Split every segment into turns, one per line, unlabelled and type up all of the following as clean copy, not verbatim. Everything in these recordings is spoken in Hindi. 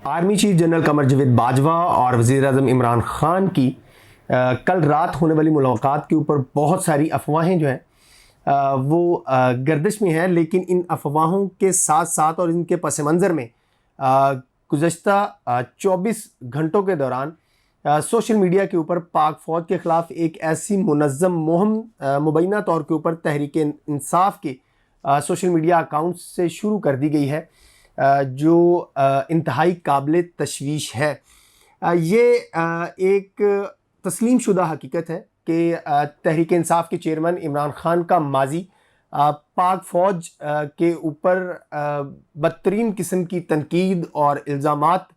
Army chief general Qamar Javed Bajwa और वज़ीर-ए-आज़म इमरान खान की कल रात होने वाली मुलाकात के ऊपर बहुत सारी अफवाहें जो हैं वो गर्दिश में हैं, लेकिन इन अफवाहों के साथ साथ और इनके पस मंज़र में गुज़श्ता 24 घंटों के दौरान सोशल मीडिया के ऊपर पाक फ़ौज के ख़िलाफ़ एक ऐसी मुनज़्ज़म मुहिम मुबैना तौर के ऊपर तहरीक इंसाफ के सोशल मीडिया अकाउंट से शुरू कर दी गई है, जो इंतहाई काबिल तशवीश है। ये एक तस्लीम शुदा हकीकत है कि तहरीक इंसाफ के चेयरमैन इमरान खान का माजी पाक फ़ौज के ऊपर बदतरीन किस्म की तनकीद और इल्ज़ामात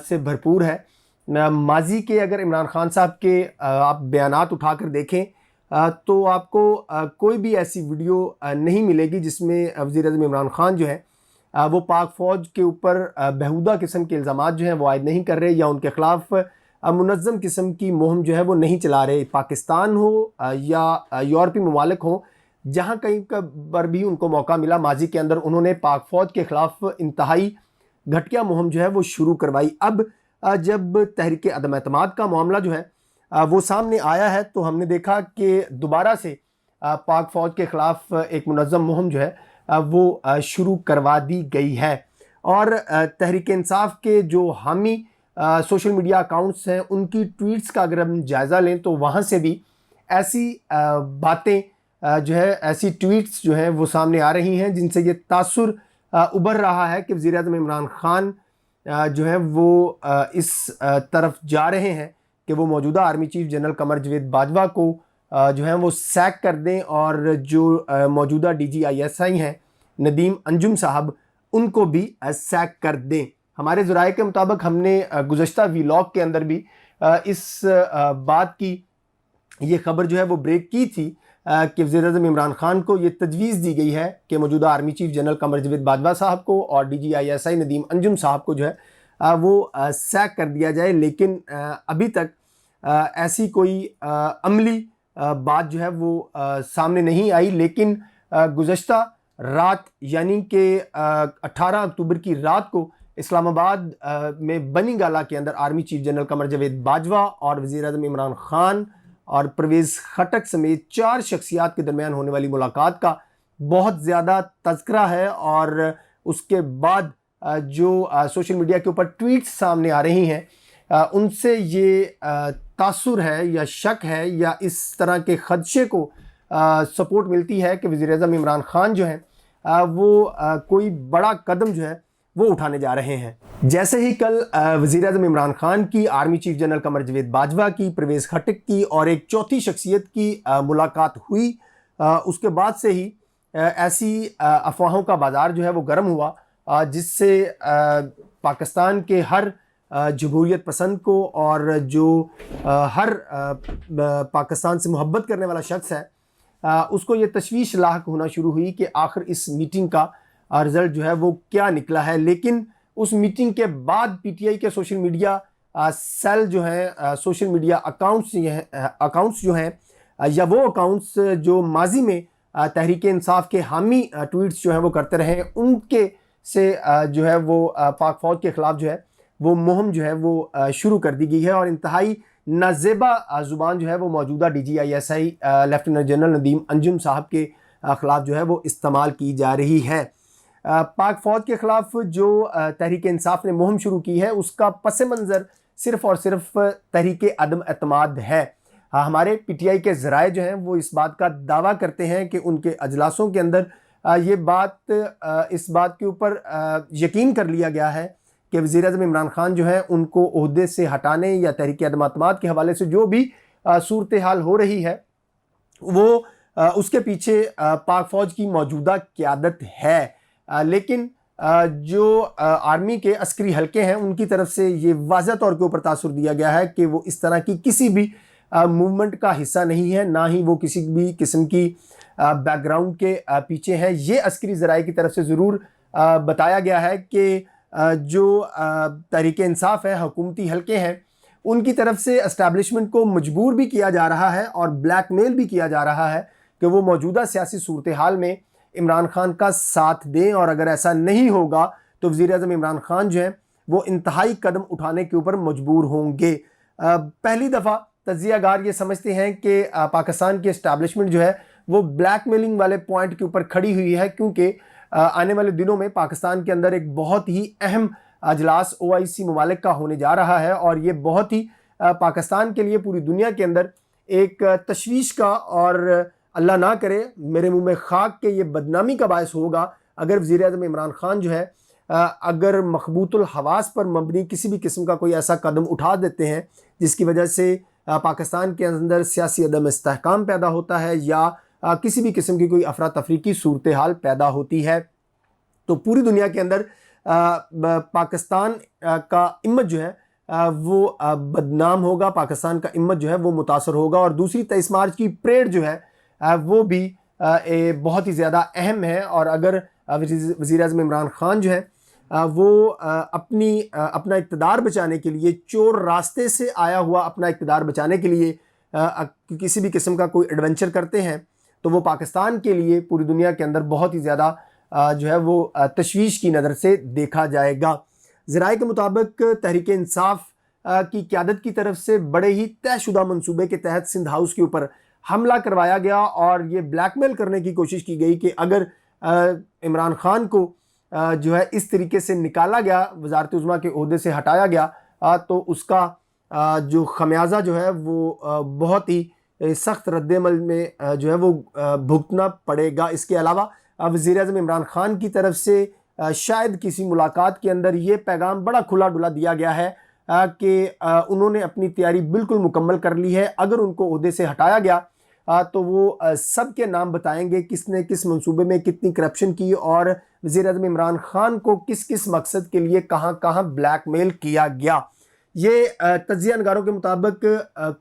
से भरपूर है। माजी के अगर इमरान खान साहब के आप बयानात उठा कर देखें तो आपको कोई भी ऐसी वीडियो नहीं मिलेगी जिसमें वज़ीर-ए-आज़म इमरान खान जो है वो पाक फ़ौज के ऊपर बेहुदा किस्म के इल्ज़ामात जो हैं वो आयद नहीं कर रहे या उनके ख़िलाफ़ मुनज़्ज़म किस्म की मुहिम जो है वो नहीं चला रहे। पाकिस्तान हो या यूरोपीय ममालिक हो, जहाँ कहीं पर भी उनको मौका मिला माजी के अंदर उन्होंने पाक फ़ौज के ख़िलाफ़ इंतहाई घटिया मुहिम जो है वो शुरू करवाई। अब जब तहरीक अदम एतमाद का मामला जो है वो सामने आया है तो हमने देखा कि दोबारा से पाक फ़ौज के ख़िलाफ़ एक मुनज़्ज़म मुहिम जो है वो शुरू करवा दी गई है। और तहरीक इंसाफ के जो हामी सोशल मीडिया अकाउंट्स हैं उनकी ट्वीट्स का अगर हम जायज़ा लें तो वहाँ से भी ऐसी बातें जो है, ऐसी ट्वीट्स जो हैं वो सामने आ रही हैं जिनसे ये तासुर उभर रहा है कि वज़ीर-ए-आज़म इमरान खान जो है वो इस तरफ जा रहे हैं कि वो मौजूदा army chief general Qamar Javed Bajwa को जो है वो सैक कर दें और जो मौजूदा DGISI हैं नदीम अंजुम साहब उनको भी सैक कर दें। हमारे ज़राए के मुताबिक हमने गुज़श्ता व्लॉग के अंदर भी इस बात की ये ख़बर जो है वो ब्रेक की थी कि वज़ीर-ए-आज़म इमरान खान को ये तजवीज़ दी गई है कि मौजूदा army chief general Qamar Javed Bajwa साहब को और DGISI नदीम अंजुम साहब को जो है वो सैक कर दिया जाए, लेकिन अभी तक ऐसी कोई अमली बात जो है वो सामने नहीं आई। लेकिन गुज़श्ता रात यानी कि 18 अक्टूबर की रात को इस्लामाबाद में बनी गाला के अंदर army chief general Qamar Javed Bajwa और वज़ीर-ए-आज़म इमरान खान और परवेज़ खटक समेत 4 शख्सियात के दरमियान होने वाली मुलाकात का बहुत ज़्यादा तज़किरा है। और उसके बाद जो सोशल मीडिया के ऊपर ट्वीट्स सामने आ रही हैं उनसे ये तासुर है या शक है या इस तरह के ख़दशे को सपोर्ट मिलती है कि वज़ीर-ए-आज़म इमरान खान जो हैं वो कोई बड़ा कदम जो है वो उठाने जा रहे हैं। जैसे ही कल वज़ीर-ए-आज़म इमरान खान की army chief general Qamar Javed Bajwa की, परवेज़ खटक की और एक चौथी शख्सियत की मुलाकात हुई, उसके बाद से ही ऐसी अफवाहों का बाज़ार जो है वो गर्म हुआ, जिससे पाकिस्तान के हर जमहूरियत पसंद को और जो हर पाकिस्तान से मोहब्बत करने वाला शख्स है उसको ये तशवीश लाहक होना शुरू हुई कि आखिर इस मीटिंग का रिज़ल्ट जो है वो क्या निकला है। लेकिन उस मीटिंग के बाद PTI के सोशल मीडिया सेल जो है, सोशल मीडिया अकाउंट्स जो हैं या वो अकाउंट्स जो माजी में तहरीक इंसाफ के हामी ट्वीट्स जो हैं वो करते रहे, उनके से जो है वो पाक फ़ौज के ख़िलाफ़ जो है वो मुहिम जो है वो शुरू कर दी गई है और इंतहाई नाज़ेबा ज़ुबान जो है वो मौजूदा DGISI lieutenant general Nadeem Anjum साहब के ख़िलाफ़ जो है वो इस्तेमाल की जा रही है। पाक फ़ौज के ख़िलाफ़ जो तहरीक इंसाफ ने मुहिम शुरू की है उसका पस मंज़र सिर्फ़ और सिर्फ तहरीक अदम एतमाद है। हमारे PTI के ज़राए जो हैं वो इस बात का दावा करते हैं कि उनके अजलासों के अंदर ये बात इस बात के ऊपर यकीन कर लिया गया है कि वज़ीर-ए-आज़म इमरान खान जो है उनको ओहदे से हटाने या तहरीक अदम एतमाद के हवाले से जो भी सूरत हाल हो रही है वो उसके पीछे पाक फ़ौज की मौजूदा क़यादत है। लेकिन जो आर्मी के अस्करी हलके हैं उनकी तरफ से ये वाज़ह तौर के ऊपर तासुर दिया गया है कि वो इस तरह की किसी भी मूवमेंट का हिस्सा नहीं है, ना ही वो किसी भी किस्म की बैकग्राउंड के पीछे हैं। ये अस्करी ज़राए की तरफ से ज़रूर बताया गया है कि जो तहरीक इंसाफ है, हुकूमती हलके हैं, उनकी तरफ से एस्टैब्लिशमेंट को मजबूर भी किया जा रहा है और ब्लैकमेल भी किया जा रहा है कि वो मौजूदा सियासी सूरत हाल में इमरान खान का साथ दें, और अगर ऐसा नहीं होगा तो वज़ीर-ए-आज़म इमरान खान जो हैं वो इंतहाई कदम उठाने के ऊपर मजबूर होंगे। पहली दफ़ा तज्जियागार ये समझते हैं कि पाकिस्तान की इस्टेब्लिशमेंट जो है वो ब्लैकमेलिंग वाले पॉइंट के ऊपर खड़ी हुई है, क्योंकि आने वाले दिनों में पाकिस्तान के अंदर एक बहुत ही अहम अजलास OIC ममालिक का होने जा रहा है, और ये बहुत ही पाकिस्तान के लिए पूरी दुनिया के अंदर एक तशवीश का और अल्लाह ना करे मेरे मुंह में खाक के ये बदनामी का बायस होगा अगर वज़ीर-ए-आज़म इमरान खान जो है अगर मखबूतुल हवास पर मबनी किसी भी किस्म का कोई ऐसा कदम उठा देते हैं जिसकी वजह से पाकिस्तान के अंदर सियासी अदम इस्तेहकाम पैदा होता है या किसी भी किस्म की कोई अफरा तफरी की सूरत हाल पैदा होती है, तो पूरी दुनिया के अंदर पाकिस्तान का इमेज जो है वो बदनाम होगा, पाकिस्तान का इमेज जो है वो मुतासर होगा। और दूसरी 23 मार्च की परेड जो है वो भी बहुत ही ज़्यादा अहम है, और अगर वज़ीर-ए-आज़म इमरान खान जो है वो अपना इक़्तिदार बचाने के लिए, चोर रास्ते से आया हुआ अपना इक़्तिदार बचाने के लिए किसी भी किस्म का कोई एडवेंचर करते हैं, तो वो पाकिस्तान के लिए पूरी दुनिया के अंदर बहुत ही ज़्यादा जो है वो तशवीश की नज़र से देखा जाएगा। ज़राए के मुताबिक तहरीक इंसाफ की क़यादत की तरफ से बड़े ही तयशुदा मंसूबे के तहत सिंध हाउस के ऊपर हमला करवाया गया, और ये ब्लैकमेल करने की कोशिश की गई कि अगर इमरान खान को जो है इस तरीके से निकाला गया, वज़ारत उज़्मा के ओहदे से हटाया गया, तो उसका जो खमियाजा जो है वो बहुत ही सख्त रद्दमल में जो है वो भुगतना पड़ेगा। इसके अलावा वज़ीर-ए-आज़म इमरान खान की तरफ से शायद किसी मुलाकात के अंदर ये पैगाम बड़ा खुला डुला दिया गया है कि उन्होंने अपनी तैयारी बिल्कुल मुकम्मल कर ली है, अगर उनको ओहदे से हटाया गया तो वो सब के नाम बताएंगे किसने किस मंसूबे में कितनी करप्शन की, और वज़ीर-ए-आज़म इमरान खान को किस किस मकसद के लिए कहाँ कहाँ ब्लैकमेल किया गया। ये तज्जिया नगारों के मुताबिक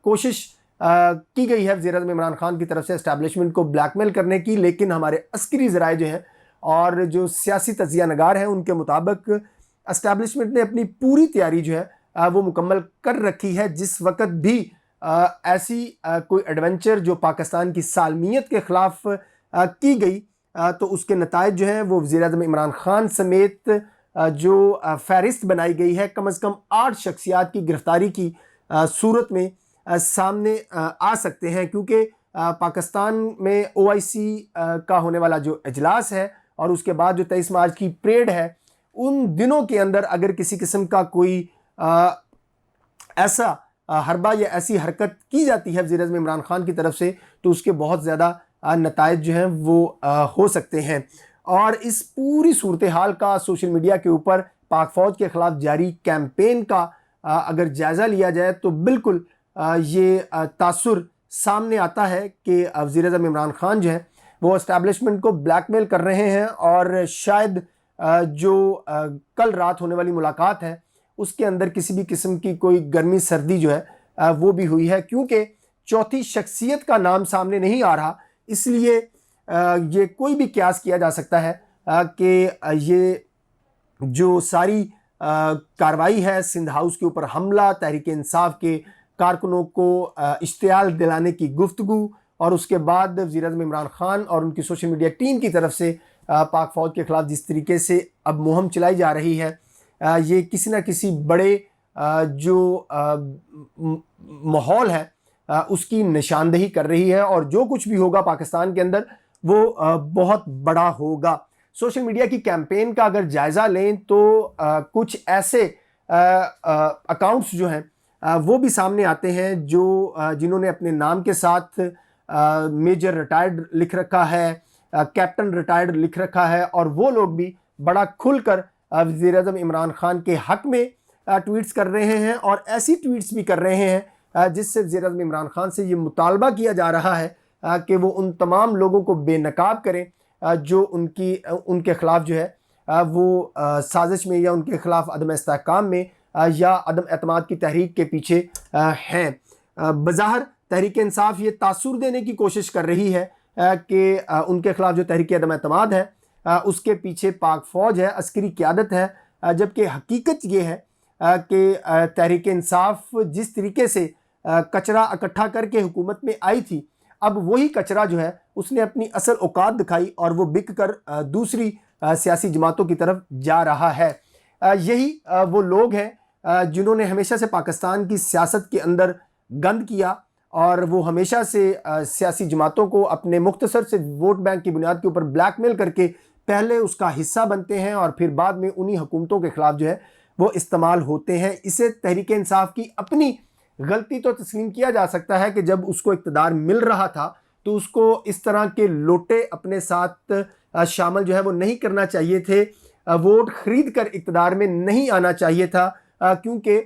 कोशिश की गई है वज़ीर-ए-आज़म इमरान खान की तरफ से इस्टेब्लिशमेंट को ब्लैकमेल करने की, लेकिन हमारे अस्करी ज़राए जो हैं और जो सियासी तज्जिया नगार हैं उनके मुताबिक इस्टेब्लिशमेंट ने अपनी पूरी तैयारी जो है वो मुकम्मल कर रखी है। जिस वक्त भी ऐसी कोई एडवेंचर जो पाकिस्तान की सालमियत के ख़िलाफ़ की गई तो उसके नताइज जो हैं वो वज़ीर-ए-आज़म इमरान खान समेत जो फ़हरिस्त बनाई गई है कम अज़ कम 8 शख्सियात की गिरफ़्तारी की सूरत में सामने आ सकते हैं, क्योंकि पाकिस्तान में OIC का होने वाला जो इजलास है और उसके बाद जो 23 मार्च की परेड है, उन दिनों के अंदर अगर किसी किस्म का कोई ऐसा हरबा या ऐसी हरकत की जाती है वज़ीर-ए-आज़म इमरान खान की तरफ से, तो उसके बहुत ज़्यादा नताइज जो हैं वो हो सकते हैं। और इस पूरी सूरत हाल का सोशल मीडिया के ऊपर पाक फ़ौज के ख़िलाफ़ जारी कैंपेन का अगर जायज़ा लिया जाए तो बिल्कुल ये तासुर सामने आता है कि वज़ीर-ए-आज़म इमरान खान जो है वो इस्टेब्लिशमेंट को ब्लैकमेल कर रहे हैं, और शायद जो कल रात होने वाली मुलाकात है उसके अंदर किसी भी किस्म की कोई गर्मी सर्दी जो है वो भी हुई है, क्योंकि चौथी शख्सियत का नाम सामने नहीं आ रहा, इसलिए ये कोई भी क्यास किया जा सकता है कि ये जो सारी कार्रवाई है सिंध हाउस के ऊपर हमला, तहरीक इंसाफ के कारकुनों को इश्तियाल दिलाने की गुफ्तगू, और उसके बाद वज़ीर-ए-आज़म इमरान खान और उनकी सोशल मीडिया टीम की तरफ से पाक फ़ौज के ख़िलाफ़ जिस तरीके से अब मुहिम चलाई जा रही है, ये किसी न किसी बड़े जो माहौल है उसकी निशानदेही कर रही है, और जो कुछ भी होगा पाकिस्तान के अंदर वो बहुत बड़ा होगा। सोशल मीडिया की कैंपेन का अगर जायज़ा लें तो कुछ ऐसे अकाउंट्स जो हैं वो भी सामने आते हैं जो जिन्होंने अपने नाम के साथ मेजर रिटायर्ड लिख रखा है, कैप्टन रिटायर्ड लिख रखा है, और वो लोग भी बड़ा खुलकर वज़ीर-ए-आज़म इमरान खान के हक़ में ट्वीट्स कर रहे हैं, और ऐसी ट्वीट्स भी कर रहे हैं जिससे वज़ीर-ए-आज़म इमरान खान से ये मुतालबा किया जा रहा है कि वो उन तमाम लोगों को बेनकाब करें जो उनके ख़िलाफ़ जो है वो साजिश में या उनके ख़िलाफ़ अदम इस्तेहकाम में या अदम एतमाद की तहरीक के पीछे हैं। बज़ाहिर तहरीक इंसाफ ये तासुर देने की कोशिश कर रही है कि उनके ख़िलाफ़ जो तहरीक अदम एतमाद है उसके पीछे पाक फ़ौज है, अस्करी क़यादत है, जबकि हकीकत ये है कि तहरीक इंसाफ जिस तरीके से कचरा इकट्ठा करके हुकूमत में आई थी, अब वही कचरा जो है उसने अपनी असल औकात दिखाई और वो बिक कर दूसरी सियासी जमातों की तरफ जा रहा है। यही वो लोग हैं जिन्होंने हमेशा से पाकिस्तान की सियासत के अंदर गंद किया और वो हमेशा से सियासी जमातों को अपने मुख्तसर से वोट बैंक की बुनियाद के ऊपर ब्लैकमेल करके पहले उसका हिस्सा बनते हैं और फिर बाद में उन्हीं हुकूमतों के खिलाफ जो है वो इस्तेमाल होते हैं। इसे तहरीक इंसाफ की अपनी गलती तो तस्लीम किया जा सकता है कि जब उसको इक़्तिदार मिल रहा था तो उसको इस तरह के लोटे अपने साथ शामिल जो है वो नहीं करना चाहिए थे, वोट खरीद कर इक़्तिदार में नहीं आना चाहिए था, क्योंकि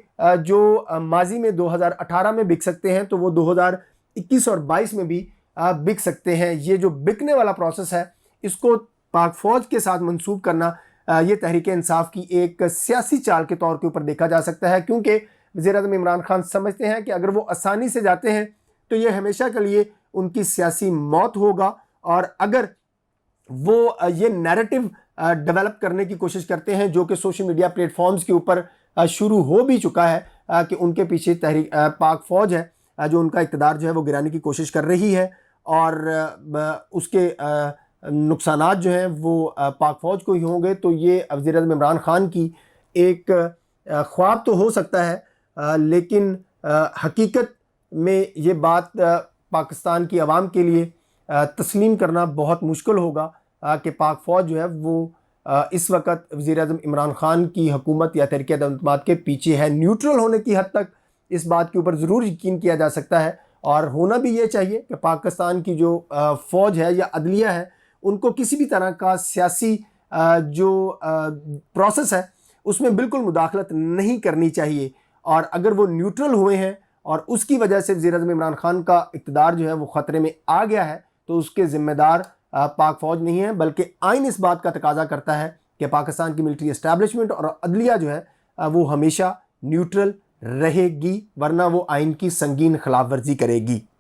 जो माजी में 2018 में बिक सकते हैं तो वो 2021 और 22 में भी बिक सकते हैं। ये जो बिकने वाला प्रोसेस है इसको पाक फ़ौज के साथ मंसूब करना ये तहरीक इंसाफ की एक सियासी चाल के तौर के ऊपर देखा जा सकता है, क्योंकि वज़ीर-ए-आज़म इमरान खान समझते हैं कि अगर वो आसानी से जाते हैं तो ये हमेशा के लिए उनकी सियासी मौत होगा। और अगर वो ये नैरेटिव डेवलप करने की कोशिश करते हैं जो कि सोशल मीडिया प्लेटफॉर्म्स के ऊपर शुरू हो भी चुका है कि उनके पीछे तहरीक पाक फ़ौज है जो उनका इक़्तिदार जो है वो गिराने की कोशिश कर रही है और उसके नुकसानात जो हैं वो पाक फ़ौज को ही होंगे, तो ये वज़ीर-ए-आज़म इमरान खान की एक ख्वाब तो हो सकता है, लेकिन हकीकत में ये बात पाकिस्तान की आवाम के लिए तस्लीम करना बहुत मुश्किल होगा कि पाक फ़ौज जो है वो इस वक्त वज़ीर-ए-आज़म इमरान खान की हुकूमत या तहरीक अदम के पीछे है। न्यूट्रल होने की हद तक इस बात के ऊपर ज़रूर यकीन किया जा सकता है और होना भी ये चाहिए कि पाकिस्तान की जो फ़ौज है या अदलिया है उनको किसी भी तरह का सियासी जो प्रोसेस है उसमें बिल्कुल मुदाखलत नहीं करनी चाहिए। और अगर वो न्यूट्रल हुए हैं और उसकी वजह से वज़ीर-ए-आज़म इमरान खान का इक़्तिदार जो है वो ख़तरे में आ गया है तो उसके ज़िम्मेदार पाक फ़ौज नहीं है, बल्कि आइन इस बात का तकाज़ा करता है कि पाकिस्तान की मिलिट्री एस्टैब्लिशमेंट और अदलिया जो है वो हमेशा न्यूट्रल रहेगी, वरना वो आइन की संगीन खिलाफ वर्जी करेगी।